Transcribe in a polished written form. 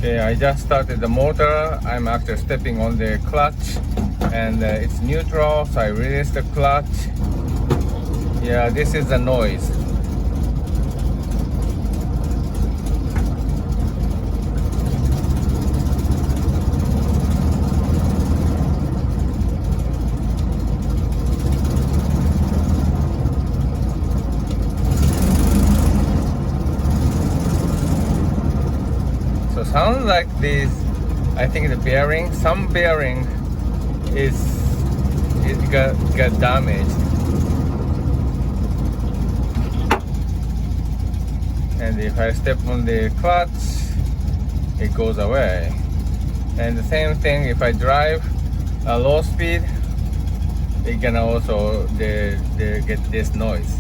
Okay, I just started the motor. I'm actually stepping on the clutch and it's neutral, so I release the clutch. Yeah, this is the noise. So sounds like this. I think the bearing, some bearing is it got damaged, and if I step on the clutch, it goes away. And the same thing if I drive a low speed, it can also get this noise.